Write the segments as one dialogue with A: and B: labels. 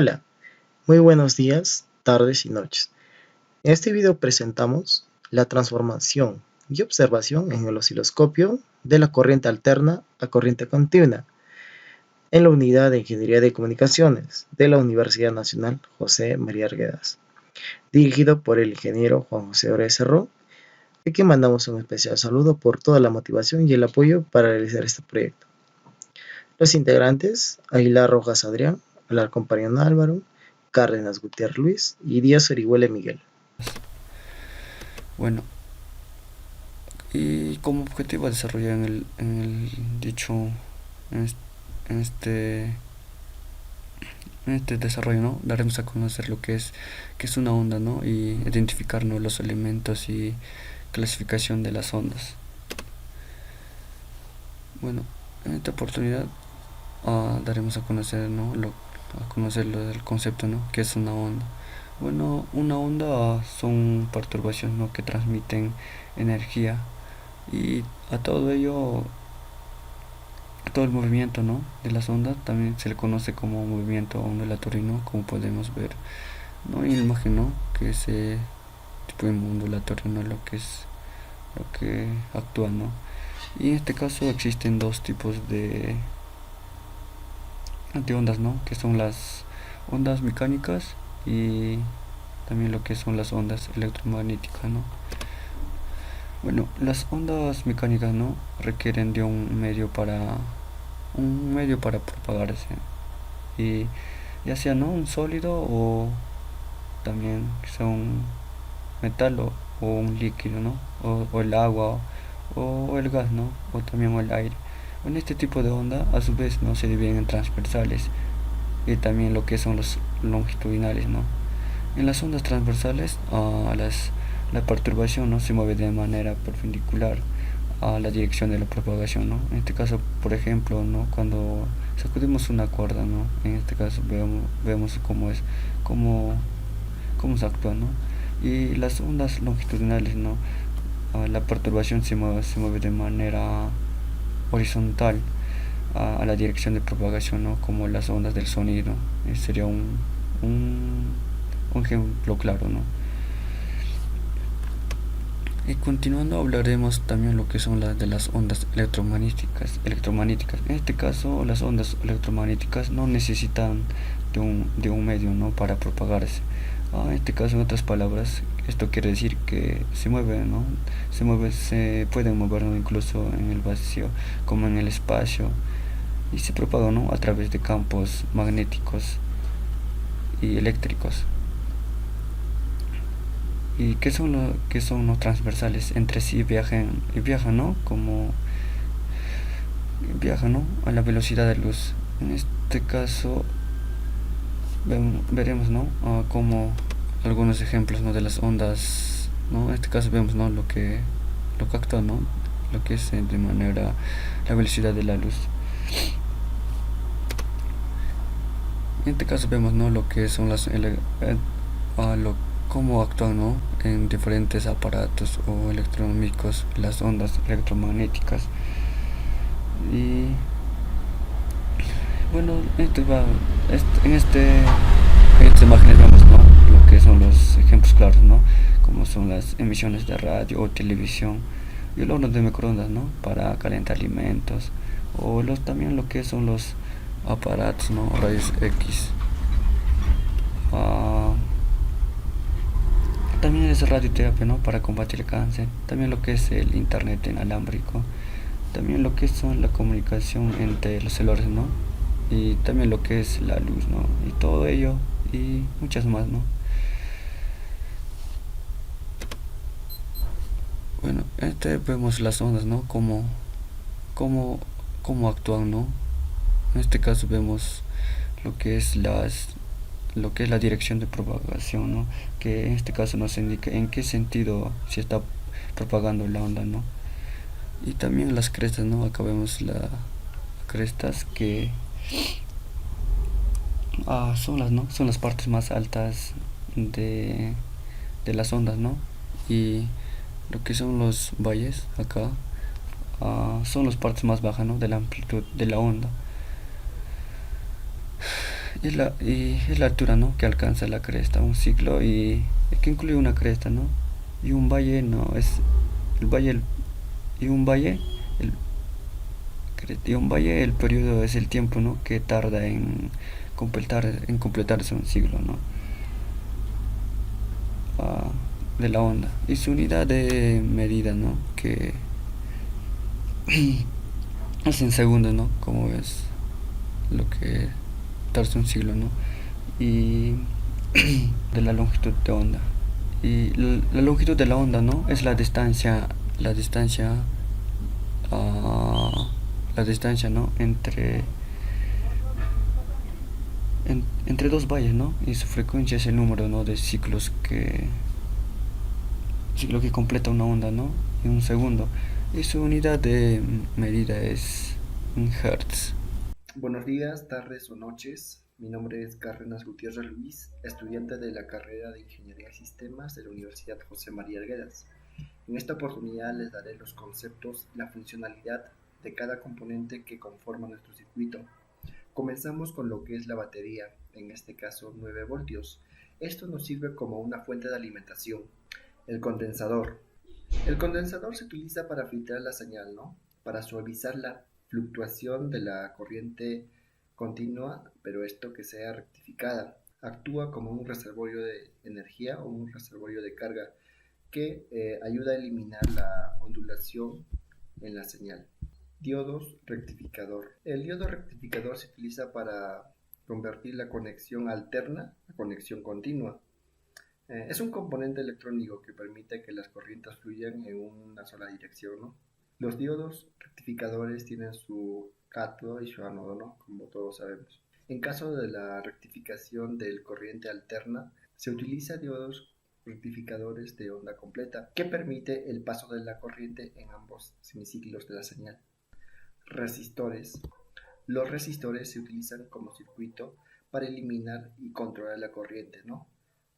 A: Hola, muy buenos días, tardes y noches. En este video presentamos la transformación y observación en el osciloscopio de la corriente alterna a corriente continua en la Unidad de Ingeniería de Comunicaciones de la Universidad Nacional José María Arguedas, dirigido por el ingeniero Juan José Orea Cerró, a quien mandamos un especial saludo por toda la motivación y el apoyo para realizar este proyecto. Los integrantes: Aguilar Rojas Adrián, Alarcón Pariano Álvaro, Cárdenas Gutiérrez Luis y Díaz Orihuela Miguel.
B: Bueno, y como objetivo a desarrollar en el dicho, en es- en este, en este desarrollo, ¿no? Daremos a conocer qué es una onda, ¿no? Y identificar, ¿no?, los elementos y clasificación de las ondas. Bueno, en esta oportunidad daremos a conocer, ¿no?, a conocer lo del concepto, ¿no?, que es una onda. Bueno, una onda son perturbaciones, ¿no?, que transmiten energía, y a todo ello, todo el movimiento, ¿no?, de las ondas también se le conoce como movimiento ondulatorio, ¿no?, como podemos ver, ¿no? Y la imagen, ¿no?, que ese tipo de ondulatorio, ¿no?, lo que actúa, ¿no? Y en este caso existen dos tipos de ondas, ¿no?, que son las ondas mecánicas y también lo que son las ondas electromagnéticas, ¿no? Bueno, las ondas mecánicas, ¿no?, requieren de un medio para propagarse, y ya sea, ¿no?, un sólido, o también sea un metal, o un líquido, ¿no?, o el agua, o el gas, ¿no?, o también el aire. En este tipo de onda, a su vez, no se dividen en transversales y también lo que son los longitudinales, ¿no? En las ondas transversales, la perturbación, ¿no?, se mueve de manera perpendicular a la dirección de la propagación, ¿no? En este caso, por ejemplo, ¿no?, cuando sacudimos una cuerda, ¿no?, en este caso vemos cómo, cómo se actúa, ¿no? Y las ondas longitudinales, ¿no?, la perturbación se mueve de manera horizontal a la dirección de propagación, ¿no?, como las ondas del sonido. Sería un, un ejemplo claro, ¿no? Y continuando, hablaremos también lo que son las de las ondas electromagnéticas. En este caso, las ondas electromagnéticas no necesitan de un medio, ¿no?, para propagarse. En este caso, en otras palabras, esto quiere decir que se mueven, ¿no? Se pueden mover, ¿no?, incluso en el vacío, como en el espacio, y se propagan, ¿no?, a través de campos magnéticos y eléctricos. ¿Y qué son los transversales? Entre sí viajan, ¿no?, como viajan, ¿no?, a la velocidad de luz. En este caso, veremos, ¿no?, como algunos ejemplos, ¿no?, de las ondas, ¿no? En este caso vemos, ¿no?, lo que actúa, ¿no?, lo que es de manera la velocidad de la luz. En este caso vemos, ¿no?, lo que son cómo actúan, ¿no?, en diferentes aparatos o electrónicos las ondas electromagnéticas. Y bueno, en estas imágenes vemos, ¿no?, lo que son los ejemplos claros, ¿no?, como son las emisiones de radio o televisión, y el horno de microondas, ¿no?, para calentar alimentos, o también lo que son los aparatos, ¿no?, rayos X. Ah, También es radioterapia, ¿no?, para combatir el cáncer. También lo que es el internet inalámbrico. También lo que son la comunicación entre los celulares, ¿no? Y también lo que es la luz, ¿no? Y todo ello y muchas más, ¿no? Bueno, vemos las ondas, ¿no? Cómo, cómo actúan, ¿no? En este caso vemos lo que es lo que es la dirección de propagación, ¿no?, que en este caso nos indica en qué sentido se está propagando la onda, ¿no? Y también las crestas, ¿no? Acá vemos las crestas que ¿no?, son las partes más altas de las ondas, ¿no? Y lo que son los valles acá, son las partes más bajas, ¿no?, de la amplitud de la onda. Es la altura, ¿no? Que alcanza la cresta, un ciclo, y que incluye una cresta, ¿no? Y un valle, no, es el valle, y un valle, el, y un valle, el periodo es el tiempo, ¿no? Que tarda en completarse un ciclo, ¿no? Ah, de la onda. Y su unidad de medida, ¿no? Que es en segundos, ¿no? Como es lo que tarda un siglo, ¿no? Y de la longitud de onda. Y la longitud de la onda, ¿no? Es la distancia, ah, la distancia, ¿no? Entre dos valles, ¿no? Y su frecuencia es el número, ¿no? De ciclo que completa una onda, ¿no? En un segundo. Y su unidad de medida es un hertz.
C: Buenos días, tardes o noches. Mi nombre es Cárdenas Gutiérrez Luis, estudiante de la carrera de Ingeniería de Sistemas de la Universidad José María Arguedas. En esta oportunidad les daré los conceptos y la funcionalidad de cada componente que conforma nuestro circuito. Comenzamos con lo que es la batería, en este caso 9 voltios. Esto nos sirve como una fuente de alimentación. El condensador. El condensador se utiliza para filtrar la señal, ¿no? Para suavizar la fluctuación de la corriente continua, pero esto que sea rectificada. Actúa como un reservorio de energía o un reservorio de carga que ayuda a eliminar la ondulación en la señal. Diodos rectificador. El diodo rectificador se utiliza para convertir la conexión alterna a conexión continua. Es un componente electrónico que permite que las corrientes fluyan en una sola dirección, ¿no? Los diodos rectificadores tienen su cátodo y su ánodo, ¿no? Como todos sabemos. En caso de la rectificación del corriente alterna, se utiliza diodos rectificadores de onda completa, que permite el paso de la corriente en ambos semiciclos de la señal. Resistores. Los resistores se utilizan como circuito para eliminar y controlar la corriente, ¿no?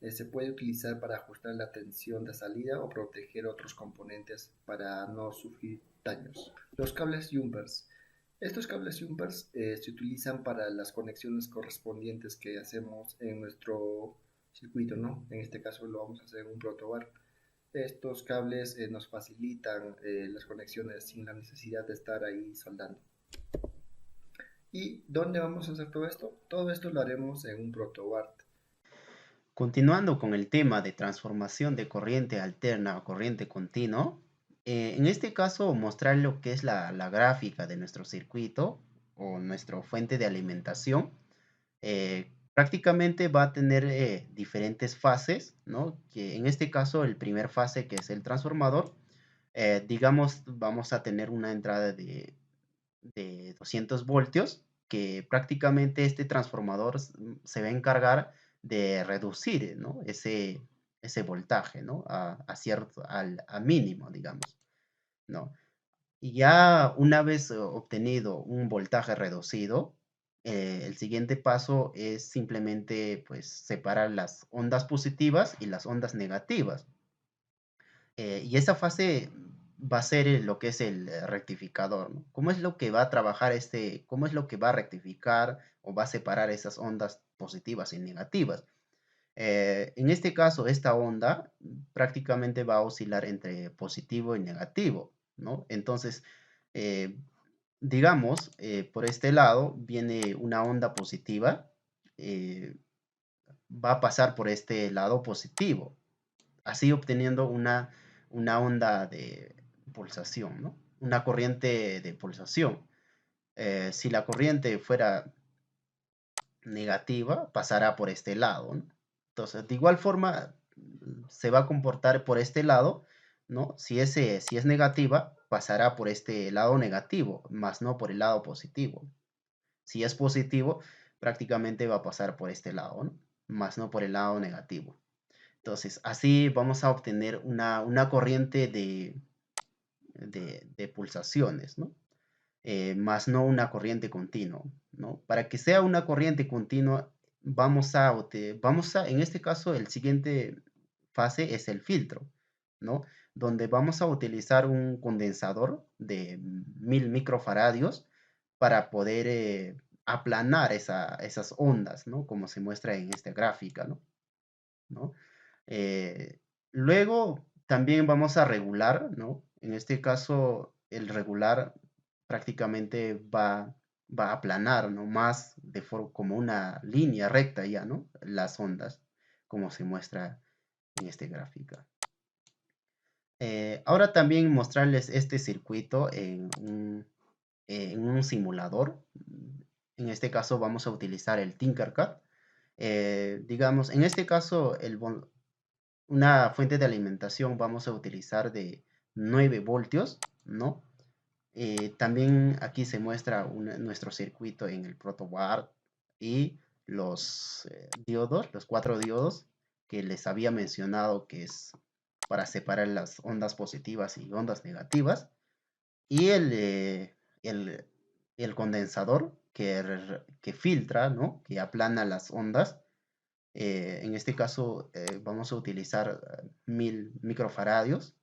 C: Se puede utilizar para ajustar la tensión de salida o proteger otros componentes para no sufrir daños. Los cables jumpers. Estos cables jumpers se utilizan para las conexiones correspondientes que hacemos en nuestro circuito, ¿no? En este caso lo vamos a hacer en un protobar. Estos cables nos facilitan las conexiones sin la necesidad de estar ahí soldando. ¿Y dónde vamos a hacer todo esto? Todo esto lo haremos en un protobar.
A: Continuando con el tema de transformación de corriente alterna a corriente continua, en este caso mostrar lo que es la gráfica de nuestro circuito o nuestra fuente de alimentación. Prácticamente va a tener diferentes fases, ¿no? Que en este caso el primer fase, que es el transformador, digamos, vamos a tener una entrada de 200 voltios, que prácticamente este transformador se va a encargar de reducir, ¿no? ese voltaje, ¿no? A mínimo, digamos, ¿no? Y ya una vez obtenido un voltaje reducido, el siguiente paso es simplemente pues separar las ondas positivas y las ondas negativas. Y esa fase va a ser lo que es el rectificador, ¿no? ¿Cómo es lo que va a trabajar cómo es lo que va a rectificar o va a separar esas ondas positivas y negativas? En este caso, esta onda prácticamente va a oscilar entre positivo y negativo, ¿no? Entonces, eh, digamos, por este lado viene una onda positiva, eh, va a pasar por este lado positivo, así obteniendo una onda de pulsación, ¿no? Una corriente de pulsación. Si la corriente fuera negativa, pasará por este lado, ¿no? Entonces, de igual forma, se va a comportar por este lado, ¿no? Si es negativa, pasará por este lado negativo, más no por el lado positivo. Si es positivo, prácticamente va a pasar por este lado, ¿no? Más no por el lado negativo. Entonces, así vamos a obtener una corriente de pulsaciones, ¿no? Más no una corriente continua, ¿no? Para que sea una corriente continua, en este caso, el siguiente fase es el filtro, ¿no? Donde vamos a utilizar un condensador de 1000 microfaradios para poder
D: aplanar esas ondas, ¿no? Como se muestra en esta gráfica, ¿no? Luego también vamos a regular, ¿no? En este caso, el regular prácticamente va a aplanar, ¿no? Más como una línea recta ya, ¿no? Las ondas, como se muestra en esta gráfica. Ahora también mostrarles este circuito en un simulador. En este caso vamos a utilizar el Tinkercad. Digamos, en este caso, una fuente de alimentación vamos a utilizar de 9 voltios, ¿no? También aquí se muestra nuestro circuito en el protoboard y los diodos, los 4 diodos que les había mencionado, que es para separar las ondas positivas y ondas negativas, y el condensador que filtra, ¿no? Que aplana las ondas. En este caso vamos a utilizar 1000 microfaradios,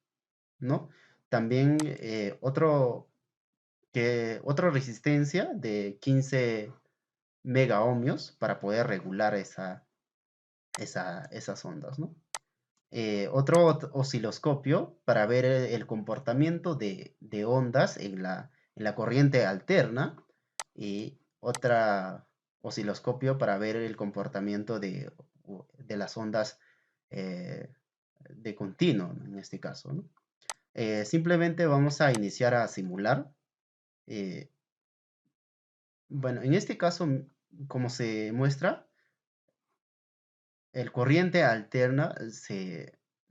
D: ¿no? También otra resistencia de 15 megaohmios para poder regular esas ondas, ¿no? Otro osciloscopio para ver el comportamiento de ondas en la corriente alterna, y otra osciloscopio para ver el comportamiento de las ondas de continuo, en este caso, ¿no? Simplemente vamos a iniciar a simular. Bueno, en este caso, como se muestra, el corriente alterna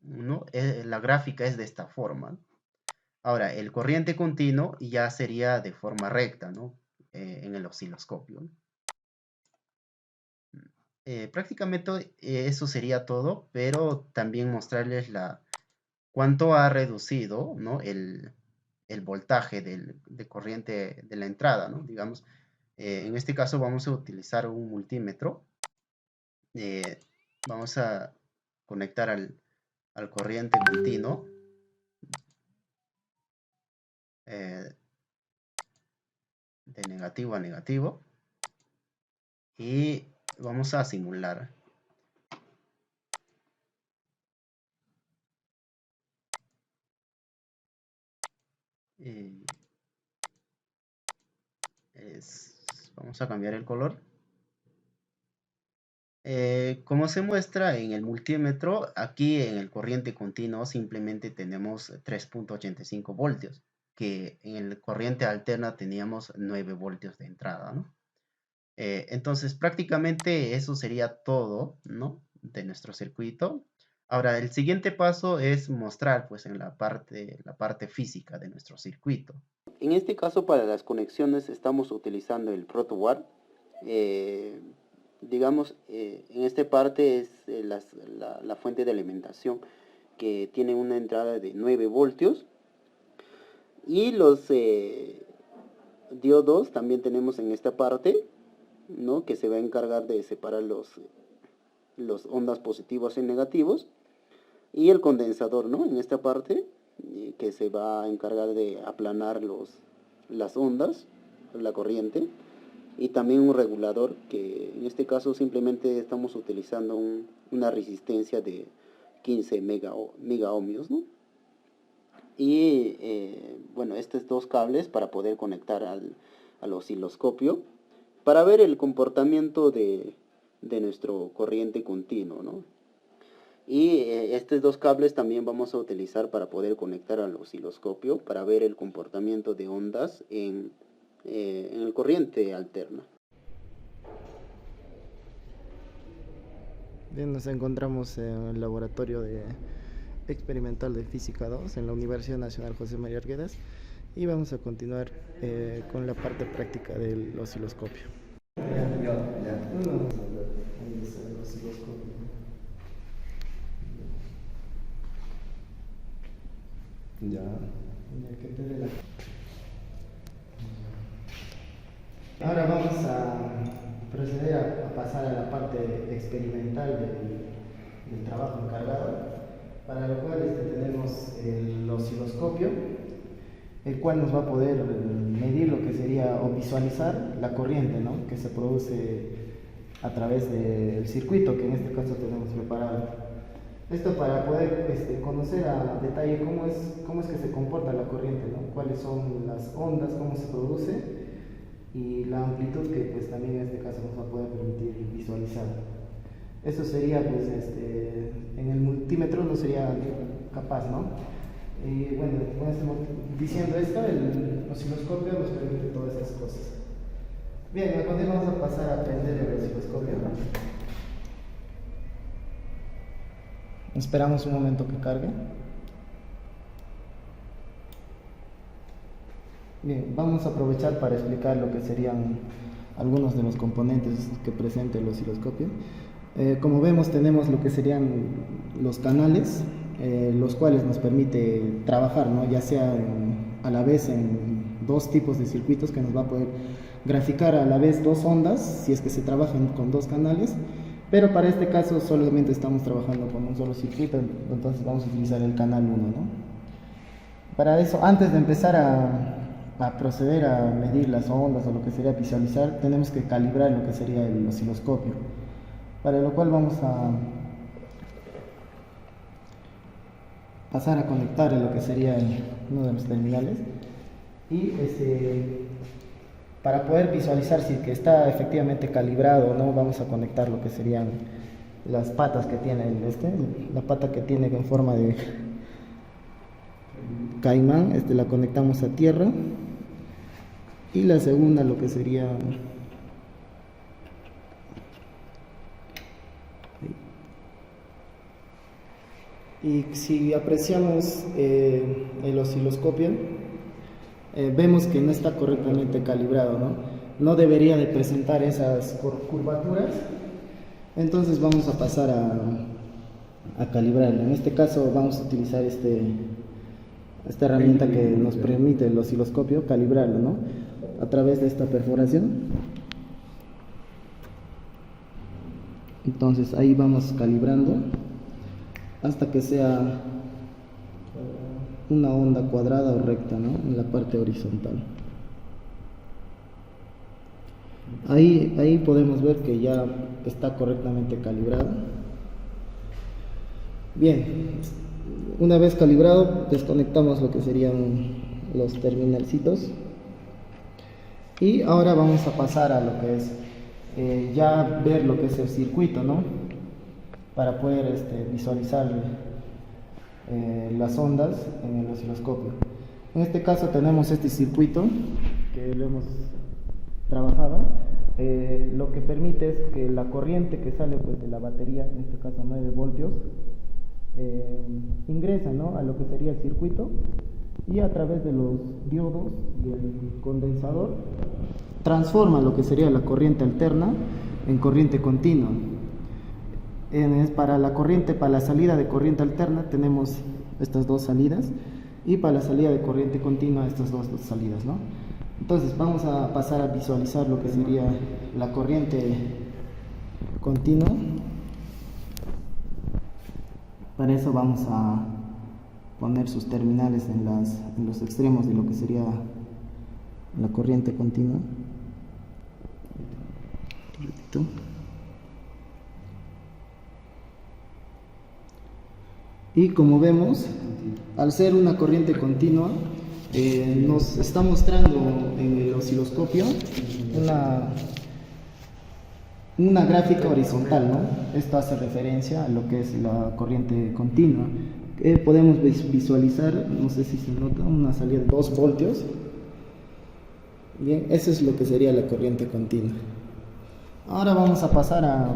D: ¿no? La gráfica es de esta forma. Ahora, el corriente continuo ya sería de forma recta, ¿no? En el osciloscopio, ¿no? Prácticamente eso sería todo, pero también mostrarles cuánto ha reducido, ¿no? el voltaje de corriente de la entrada, ¿no? Digamos, en este caso vamos a utilizar un multímetro. Vamos a conectar al corriente continuo. De negativo a negativo. Y vamos a simular. Vamos a cambiar el color. Como se muestra en el multímetro, aquí en el corriente continuo simplemente tenemos 3.85 voltios, que en el corriente alterna teníamos 9 voltios de entrada, ¿no? Entonces prácticamente eso sería todo, ¿no? De nuestro circuito. Ahora el siguiente paso es mostrar pues en la parte física de nuestro circuito. En este caso, para las conexiones estamos utilizando el protoboard. Digamos, en esta parte es la fuente de alimentación, que tiene una entrada de 9 voltios. Y los diodos también tenemos en esta parte, ¿no? Que se va a encargar de separar los ondas positivos y negativos. Y el condensador, ¿no? En esta parte, que se va a encargar de aplanar las ondas, la corriente. Y también un regulador, que en este caso simplemente estamos utilizando una resistencia de 15 megaohmios, ¿no? Y bueno, estos dos cables para poder conectar al osciloscopio para ver el comportamiento de nuestro corriente continuo, ¿no? Y estos dos cables también vamos a utilizar para poder conectar al osciloscopio para ver el comportamiento de ondas en el corriente alterna.
A: Bien, nos encontramos en el laboratorio experimental de Física 2 en la Universidad Nacional José María Arguedas, y vamos a continuar con la parte práctica del osciloscopio. Ahora vamos a proceder a pasar a la parte experimental del trabajo encargado, para lo cual tenemos el osciloscopio. el cual nos va a poder medir lo que sería o visualizar la corriente, ¿no?, que se produce a través del circuito que en este caso tenemos preparado. Esto para poder conocer a detalle cómo es que se comporta la corriente, ¿no?, cuáles son las ondas, cómo se produce y la amplitud que pues también en este caso nos va a poder permitir visualizar. Eso sería pues en el multímetro no sería capaz, ¿no? Y bueno, diciendo esto, el osciloscopio nos permite todas esas cosas. Bien, a continuación vamos a pasar a aprender el osciloscopio, ¿no? Esperamos un momento que cargue. Bien, vamos a aprovechar para explicar lo que serían algunos de los componentes que presenta el osciloscopio. Como vemos, tenemos lo que serían los canales, los cuales nos permite trabajar, ¿no?, ya sea a la vez en dos tipos de circuitos, que nos va a poder graficar a la vez dos ondas si es que se trabajan con dos canales, pero para este caso solamente estamos trabajando con un solo circuito, entonces vamos a utilizar el canal 1, ¿no? Para eso, antes de empezar a proceder a medir las ondas o lo que sería visualizar, tenemos que calibrar lo que sería el osciloscopio, para lo cual vamos a pasar a conectar lo que sería uno de los terminales y para poder visualizar si que está efectivamente calibrado o no, vamos a conectar lo que serían las patas que tiene la pata que tiene en forma de caimán, la conectamos a tierra, y la segunda lo que sería y si apreciamos el osciloscopio, vemos que no está correctamente calibrado, no debería de presentar esas curvaturas. Entonces vamos a pasar a calibrarlo. En este caso vamos a utilizar esta herramienta que nos permite el osciloscopio calibrarlo, ¿no?, a través de esta perforación. Entonces ahí vamos calibrando hasta que sea una onda cuadrada o recta, ¿no?, en la parte horizontal. Ahí podemos ver que ya está correctamente calibrado. Bien, una vez calibrado, desconectamos lo que serían los terminalcitos y ahora vamos a pasar a lo que es ya ver lo que es el circuito, ¿no?, para poder visualizar las ondas en el osciloscopio. En este caso tenemos este circuito que lo hemos trabajado, lo que permite es que la corriente que sale pues de la batería, en este caso 9 voltios, ingresa, ¿no?, a lo que sería el circuito, y a través de los diodos y el condensador transforma lo que sería la corriente alterna en corriente continua. Para la salida de corriente alterna tenemos estas dos salidas, y para la salida de corriente continua estas dos salidas, ¿no? Entonces vamos a pasar a visualizar lo que sería la corriente continua. Para eso vamos a poner sus terminales en los extremos de lo que sería la corriente continua. Y como vemos, al ser una corriente continua, nos está mostrando en el osciloscopio una gráfica horizontal, ¿no? Esto hace referencia a lo que es la corriente continua. Podemos visualizar, no sé si se nota, una salida de 2 voltios. Bien, eso es lo que sería la corriente continua. Ahora vamos a pasar a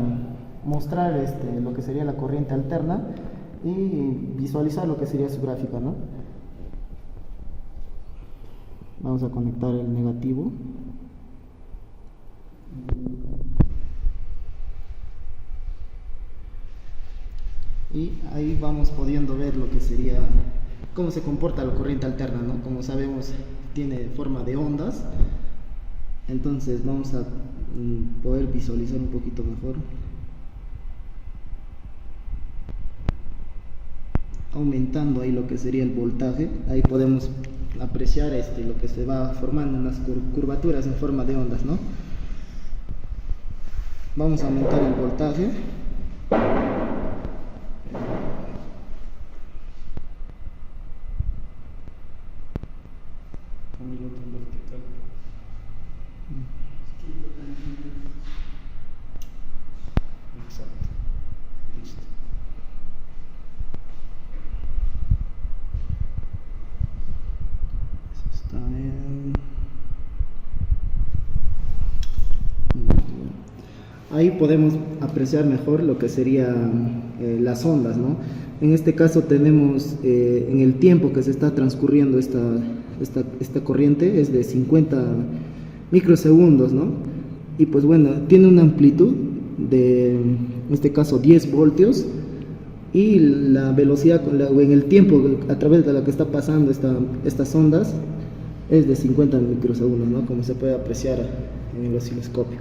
A: mostrar lo que sería la corriente alterna y visualizar lo que sería su gráfica, ¿no? Vamos a conectar el negativo. Y ahí vamos pudiendo ver lo que sería, cómo se comporta la corriente alterna, ¿no? Como sabemos, tiene forma de ondas. Entonces vamos a poder visualizar un poquito mejor. Aumentando ahí lo que sería el voltaje, ahí podemos apreciar lo que se va formando en las curvaturas en forma de ondas, ¿no? Vamos a aumentar el voltaje. Exacto. Listo. Eso está bien. Ahí podemos apreciar mejor lo que serían las ondas, ¿no? En este caso tenemos en el tiempo que se está transcurriendo esta corriente es de 50 microsegundos, ¿no? Y pues bueno, tiene una amplitud de, en este caso, 10 voltios, y la velocidad en el tiempo a través de la que está pasando estas ondas es de 50 microsegundos, ¿no? Como se puede apreciar en el osciloscopio.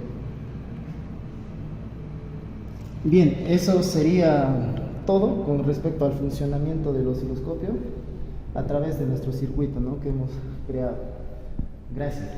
A: Bien, eso sería todo con respecto al funcionamiento del osciloscopio a través de nuestro circuito, ¿no?, que hemos creado. Gracias.